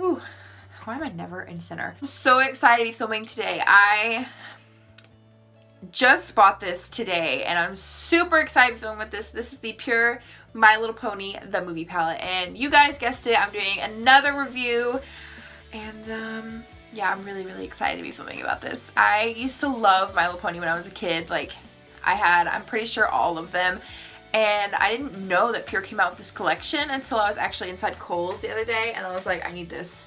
Ooh, why am I never in center? I'm so excited to be filming today. I just bought this today and I'm super excited to film with this. This is the Pure My Little Pony The Movie Palette, and you guys guessed it, I'm doing another review, and yeah, I'm really excited to be filming about this. I used to love My Little Pony when I was a kid. Like, I'm pretty sure all of them, and I didn't know that Pure came out with this collection until I was actually inside Kohl's the other day, and I was like, I need this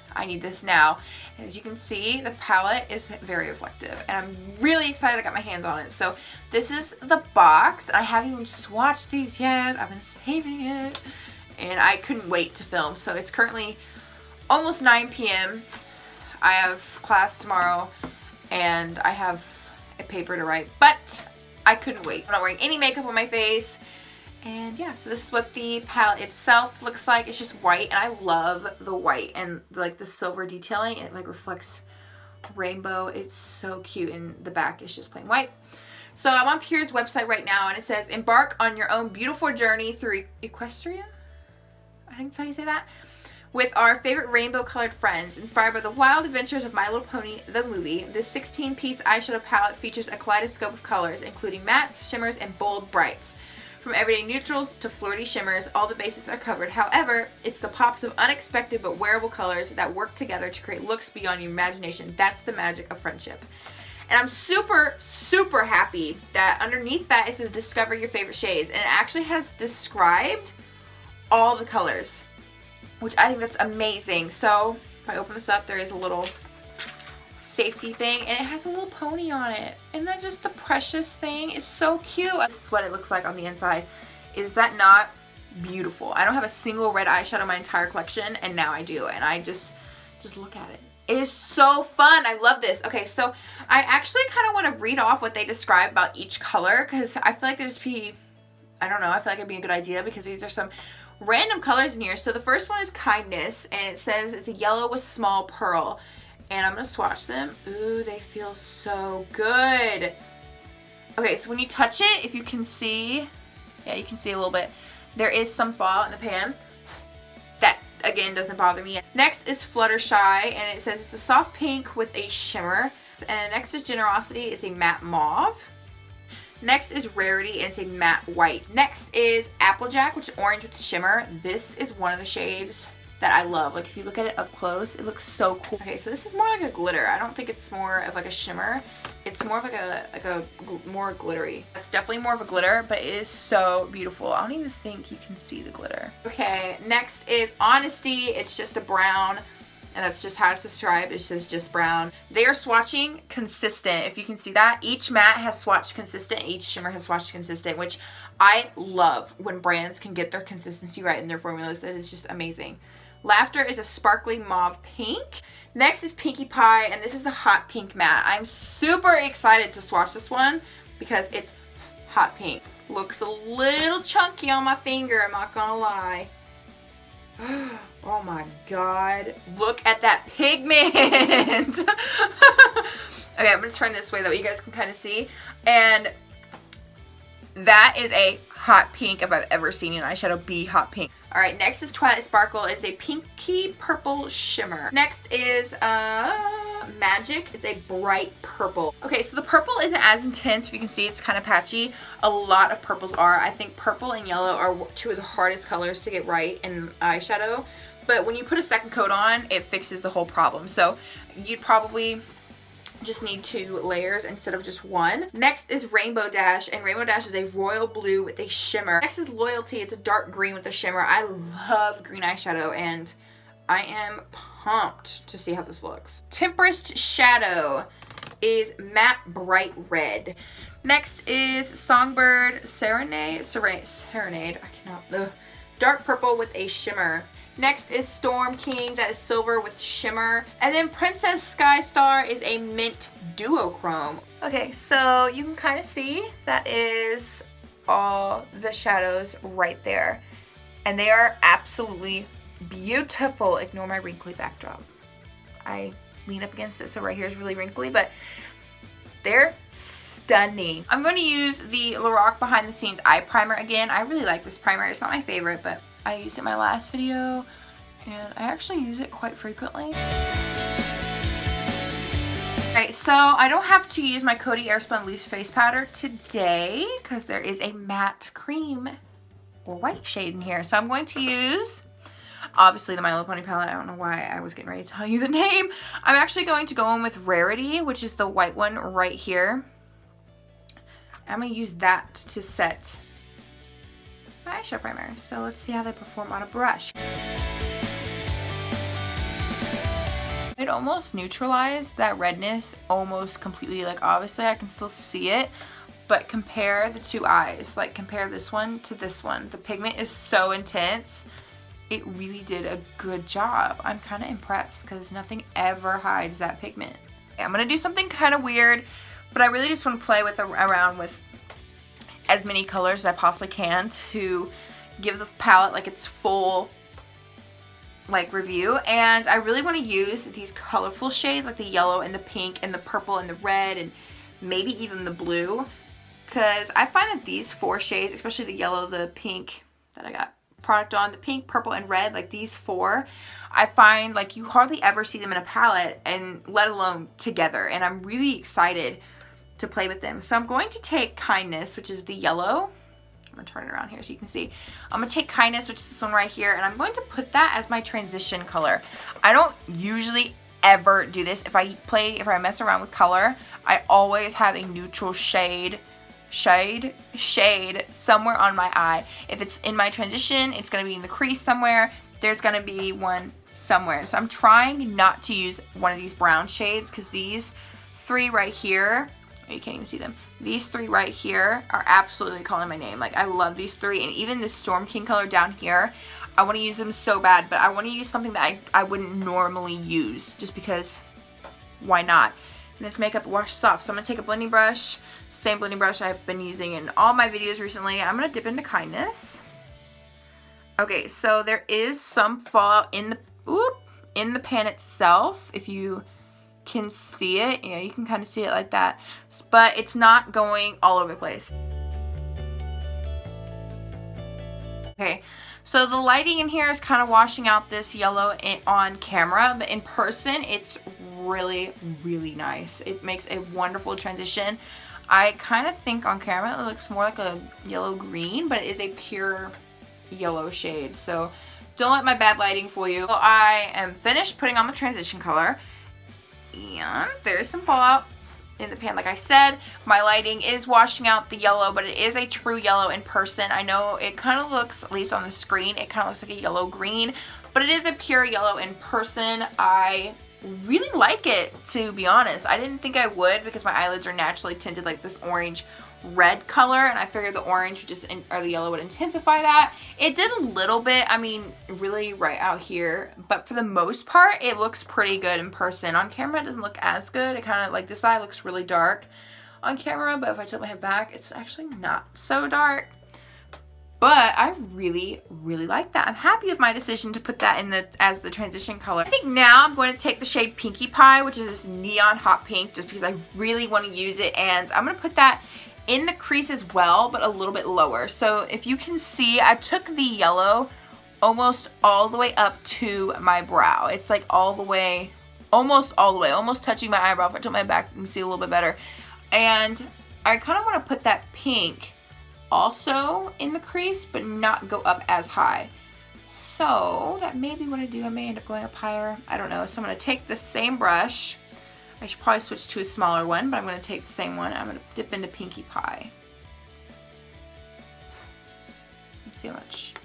now. And as you can see, the palette is very reflective, and I'm really excited I got my hands on it. So this is the box. I haven't even swatched these yet. I've been saving it, and I couldn't wait to film. So it's currently almost 9 p.m. I have class tomorrow, and I have a paper to write, but I couldn't wait. I'm not wearing any makeup on my face. And yeah, so this is what the palette itself looks like. It's just white, and I love the white and like the silver detailing. It like reflects rainbow. It's so cute, and the back is just plain white. So I'm on Pure's website right now, and it says, embark on your own beautiful journey through Equestria? I think that's how you say that. With our favorite rainbow colored friends, inspired by the wild adventures of My Little Pony the movie. This 16-piece eyeshadow palette features a kaleidoscope of colors, including mattes, shimmers, and bold brights. From everyday neutrals to flirty shimmers, all the bases are covered. However, it's the pops of unexpected but wearable colors that work together to create looks beyond your imagination. That's the magic of friendship. And I'm super happy that underneath that it says discover your favorite shades, and it actually has described all the colors, which I think that's amazing. So if I open this up, there is a little safety thing, and it has a little pony on it. Isn't that just the precious thing? It's so cute. This is what it looks like on the inside. Is that not beautiful? I don't have a single red eyeshadow in my entire collection, and now I do, and I just look at it. It is so fun. I love this. Okay, so I actually kind of want to read off what they describe about each color, because I feel like there's I don't know, I feel like it'd be a good idea, because these are some random colors in here. So the first one is kindness, and it says it's a yellow with small pearl. And I'm going to swatch them. Ooh, they feel so good. Okay, so when you touch it, if you can see, yeah, you can see a little bit. There is some fall in the pan. That, again, doesn't bother me. Next is Fluttershy, and it says it's a soft pink with a shimmer. And next is Generosity. It's a matte mauve. Next is Rarity, and it's a matte white. Next is Applejack, which is orange with shimmer. This is one of the shades that I love. Like, if you look at it up close, it looks so cool. Okay, so this is more like a glitter. I don't think it's more of like a shimmer. It's more of like a more glittery. It's definitely more of a glitter, but it is so beautiful. I don't even think you can see the glitter. Okay, next is Honesty. It's just a brown, and that's just how it's described. It says just brown. They are swatching consistent. If you can see that, each matte has swatched consistent, each shimmer has swatched consistent, which I love when brands can get their consistency right in their formulas. That is just amazing. Laughter is a sparkly mauve pink. Next is Pinkie Pie, and this is the hot pink matte. I'm super excited to swatch this one because it's hot pink. Looks a little chunky on my finger, I'm not gonna lie. Oh my god. Look at that pigment. Okay, I'm gonna turn this way that way you guys can kind of see. And that is a hot pink if I've ever seen an eyeshadow be hot pink. Alright, next is Twilight Sparkle. It's a pinky purple shimmer. Next is Magic. It's a bright purple. Okay, so the purple isn't as intense. If you can see, it's kind of patchy. A lot of purples are. I think purple and yellow are two of the hardest colors to get right in eyeshadow. But when you put a second coat on, it fixes the whole problem. So you'd probably just need 2 layers instead of just 1. Next is Rainbow Dash, and Rainbow Dash is a royal blue with a shimmer. Next is Loyalty. It's a dark green with a shimmer. I love green eyeshadow, and I am pumped to see how this looks. Tempest Shadow is matte bright red. Next is Songbird Serenade. Serenade. I cannot. Dark purple with a shimmer. Next is Storm King, that is silver with shimmer. And then Princess Sky Star is a mint duochrome. Okay, so you can kind of see that is all the shadows right there. And they are absolutely beautiful. Ignore my wrinkly backdrop. I lean up against it, so right here is really wrinkly, but they're stunning. I'm going to use the Lorac Behind the Scenes Eye Primer again. I really like this primer. It's not my favorite, but I used it in my last video and I actually use it quite frequently. Alright, so I don't have to use my Coty Airspun Loose Face Powder today because there is a matte cream or white shade in here. So I'm going to use, obviously, the My Little Pony palette. I don't know why I was getting ready to tell you the name. I'm actually going to go in with Rarity, which is the white one right here. I'm going to use that to set my eyeshadow primer. So let's see how they perform on a brush. It almost neutralized that redness almost completely. Like, obviously I can still see it, but compare the two eyes. Like, compare this one to this one. The pigment is so intense. It really did a good job. I'm kind of impressed because nothing ever hides that pigment. I'm going to do something kind of weird, but I really just want to play around with as many colors as I possibly can to give the palette like its full review. And I really want to use these colorful shades like the yellow and the pink and the purple and the red and maybe even the blue, because I find that these four shades, especially the yellow, the pink that I got product on, the pink, purple, and red, like these four, I find like you hardly ever see them in a palette, and let alone together, and I'm really excited to play with them. So I'm going to take Kindness, which is the yellow. I'm gonna turn it around here so you can see. I'm gonna take Kindness, which is this one right here, and I'm going to put that as my transition color. I don't usually ever do this. If I mess around with color, I always have a neutral shade somewhere on my eye. If it's in my transition, it's gonna be in the crease somewhere. There's gonna be one somewhere. So I'm trying not to use one of these brown shades because these three right here, you can't even see them. These three right here are absolutely calling my name. Like, I love these three, and even this Storm King color down here, I want to use them so bad, but I want to use something that I wouldn't normally use just because why not? And this makeup washes off. So I'm going to take a blending brush, same blending brush I've been using in all my videos recently. I'm going to dip into Kindness. Okay, so there is some fallout in the pan itself. If you can see it, yeah, you can kind of see it like that, but it's not going all over the place. Okay, so the lighting in here is kind of washing out this yellow on camera, but in person it's really, really nice. It makes a wonderful transition. I kind of think on camera it looks more like a yellow green, but it is a pure yellow shade, so don't let my bad lighting fool you. So I am finished putting on the transition color, and there's some fallout in the pan. Like I said, my lighting is washing out the yellow, but it is a true yellow in person. I know it kind of looks, at least on the screen, it kind of looks like a yellow green, but it is a pure yellow in person. I really like it, to be honest. I didn't think I would because my eyelids are naturally tinted like this orange red color, and I figured the orange would or the yellow would intensify that. It did a little bit, I mean, really right out here, but for the most part it looks pretty good in person. On camera it doesn't look as good. It kind of, like, this eye looks really dark on camera, but if I tilt my head back, it's actually not so dark. But I really, really like that. I'm happy with my decision to put that in as the transition color. I think now I'm going to take the shade Pinkie Pie, which is this neon hot pink, just because I really want to use it, and I'm going to put that in the crease as well, but a little bit lower. So if you can see, I took the yellow almost all the way up to my brow. It's like all the way, almost touching my eyebrow. If I tilt my back, you can see a little bit better. And I kind of want to put that pink also in the crease, but not go up as high. So that may be what I do. I may end up going up higher. I don't know. So I'm going to take the same brush. I should probably switch to a smaller one, but I'm going to take the same one. I'm going to dip into Pinkie Pie. Let's see how much.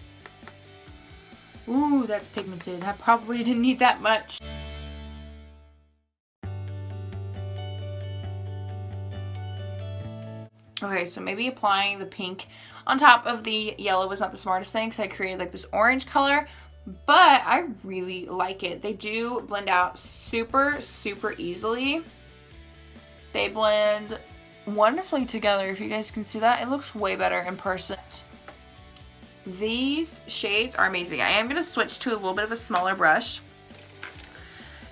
Ooh, that's pigmented. I probably didn't need that much. Okay, so maybe applying the pink on top of the yellow was not the smartest thing, because I created like this orange color. But I really like it. They do blend out super, super easily. They blend wonderfully together. If you guys can see that, it looks way better in person. These shades are amazing. I am going to switch to a little bit of a smaller brush.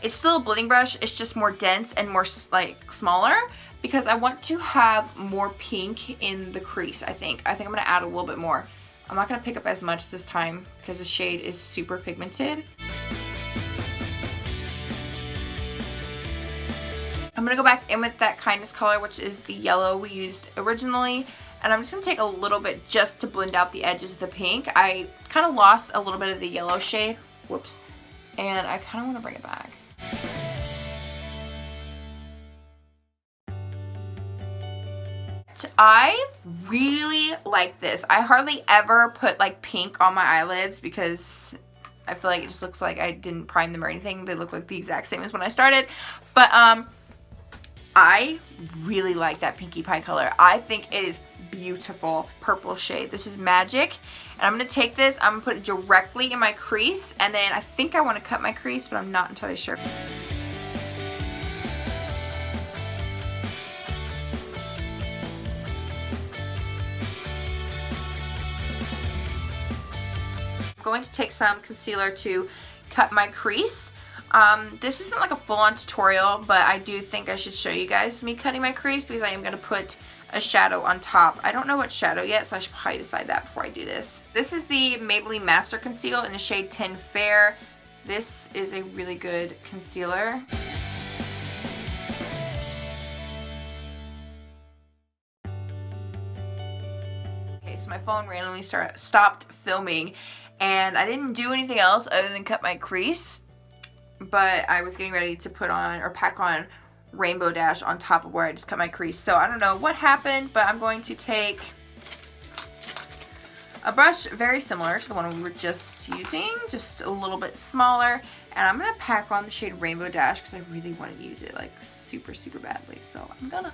It's still a blending brush. It's just more dense and more like smaller, because I want to have more pink in the crease, I think. I'm going to add a little bit more. I'm not going to pick up as much this time because the shade is super pigmented. I'm going to go back in with that Kindness color, which is the yellow we used originally. And I'm just going to take a little bit just to blend out the edges of the pink. I kind of lost a little bit of the yellow shade. Whoops. And I kind of want to bring it back. I really like this. I hardly ever put like pink on my eyelids because I feel like it just looks like I didn't prime them or anything. They look like the exact same as when I started. But I really like that pinkie pie color. I think it is beautiful. Purple shade. This is Magic. And I'm going to take this, I'm going to put it directly in my crease. And then I think I want to cut my crease, but I'm not entirely sure. I'm going to take some concealer to cut my crease. This isn't like a full-on tutorial, but I do think I should show you guys me cutting my crease because I am going to put a shadow on top. I don't know what shadow yet, so I should probably decide that before I do this. This is the Maybelline Master Conceal in the shade 10 Fair. This is a really good concealer. Okay, so my phone randomly stopped filming, and I didn't do anything else other than cut my crease, but I was getting ready to put on or pack on Rainbow Dash on top of where I just cut my crease. So I don't know what happened, but I'm going to take a brush very similar to the one we were just using, just a little bit smaller, and I'm going to pack on the shade Rainbow Dash because I really want to use it like super, super badly. So I'm gonna.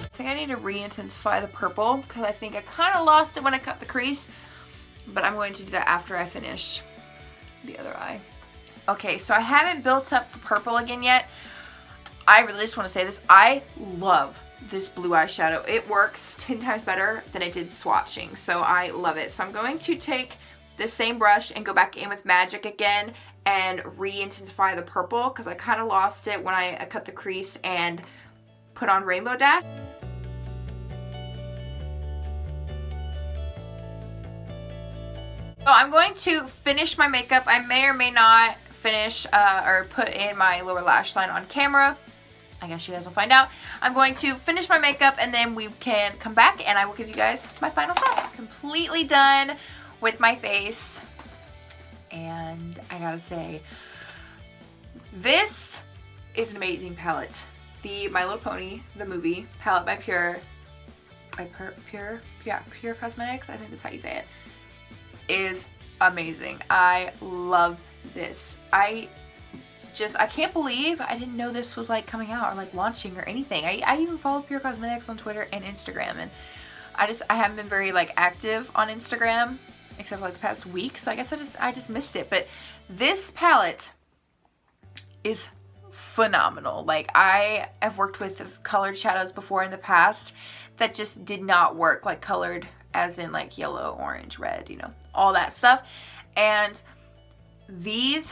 I think I need to re-intensify the purple because I think I kind of lost it when I cut the crease, but I'm going to do that after I finish the other eye. Okay, so I haven't built up the purple again yet. I really just want to say this. I love this blue eyeshadow. It works 10 times better than it did swatching, so I love it. So I'm going to take this same brush and go back in with Magic again and re-intensify the purple because I kind of lost it when I cut the crease and put on Rainbow Dash. So I'm going to finish my makeup. I may or may not finish or put in my lower lash line on camera. I guess you guys will find out. I'm going to finish my makeup and then we can come back and I will give you guys my final thoughts. Completely done with my face. And I gotta say, this is an amazing palette. The My Little Pony, the movie, palette by Pure Cosmetics, I think that's how you say it, is amazing. I love this. I can't believe I didn't know this was like coming out or like launching or anything. I even follow Pure Cosmetics on Twitter and Instagram, and I haven't been very like active on Instagram except for like the past week, so I guess I just missed it. But this palette is phenomenal. Like, I have worked with colored shadows before in the past that just did not work, like colored as in like yellow, orange, red, you know, all that stuff. And these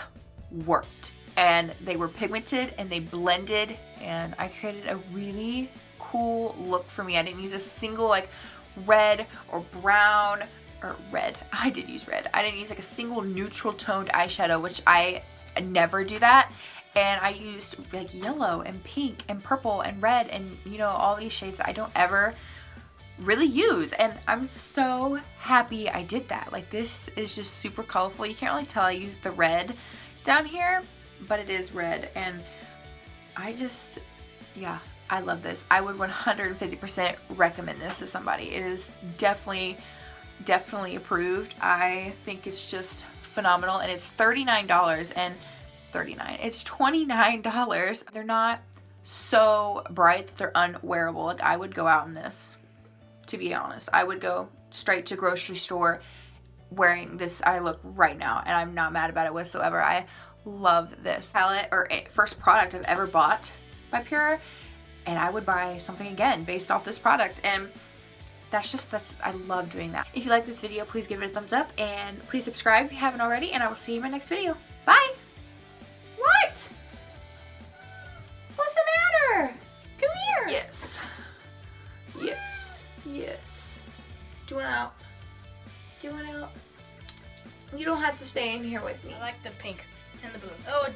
worked, and they were pigmented and they blended, and I created a really cool look for me. I didn't use a single like red or brown or red. I did use red. I didn't use like a single neutral toned eyeshadow, which I never do that. And I used like yellow and pink and purple and red and, you know, all these shades that I don't ever really use. And I'm so happy I did that. Like, this is just super colorful. You can't really tell I used the red down here, but it is red. And I just, yeah, I love this. I would 150% recommend this to somebody. It is definitely approved. I think it's just phenomenal. And it's $39 and it's $29. They're not so bright that they're unwearable. Like, I would go out in this, to be honest. I would go straight to grocery store wearing this eye look right now, and I'm not mad about it whatsoever. I love this palette, or first product I've ever bought by Pure, and I would buy something again based off this product. And I love doing that. If you like this video, please give it a thumbs up, and please subscribe if you haven't already, and I will see you in my next video. Bye! What? What's the matter? Come here. Yes. Yes. Yes. Do you want out? Do you want out? You don't have to stay in here with me. I like the pink and the blue. Oh,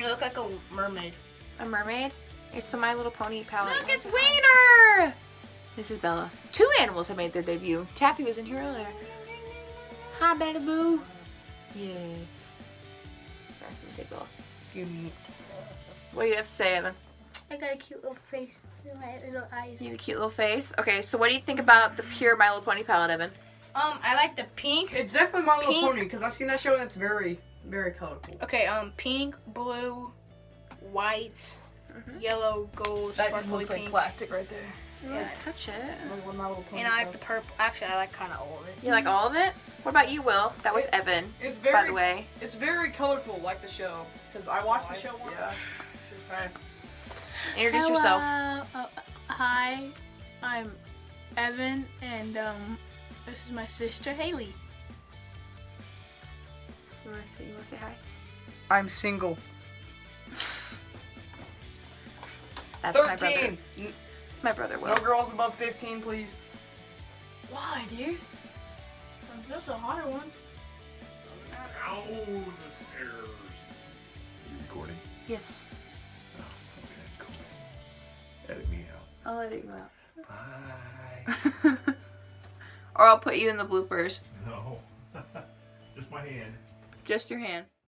you look like a mermaid. A mermaid? It's the My Little Pony palette. Look, it's it's Wiener! This is Bella. 2 animals have made their debut. Taffy was in here earlier. Hi, Bella Boo. Yes. Sorry, I'm gonna take off your meat. What do you have to say, Evan? I got a cute little face. Little eyes. You have a cute little face. Okay, so what do you think about the pure My Little Pony palette, Evan? I like the pink. It's definitely My Little Pony because I've seen that show and it's very, very colorful. Okay, pink, blue, white, yellow, gold, That just sparkly looks pink. like plastic right there. Yeah, touch it. My Little Pony And I like stuff. the purple. Actually, I like kind of all of it. You like all of it? What about you, Will? That was Evan, It's very, by the way. It's very colorful, like the show. Because I watched the show once. Yeah. Okay. Introduce yourself. Hi, I'm Evan, and this is my sister Haley. You want to say hi? I'm single. That's my brother. 13. It's my brother, Will. No girls above 15, please. Why, dude? That's a hotter one. Ow, this hairs. You recording? Yes. Oh, okay, cool. Edit me out. I'll edit you out. Bye. Or I'll put you in the bloopers. No. Just my hand. Just your hand.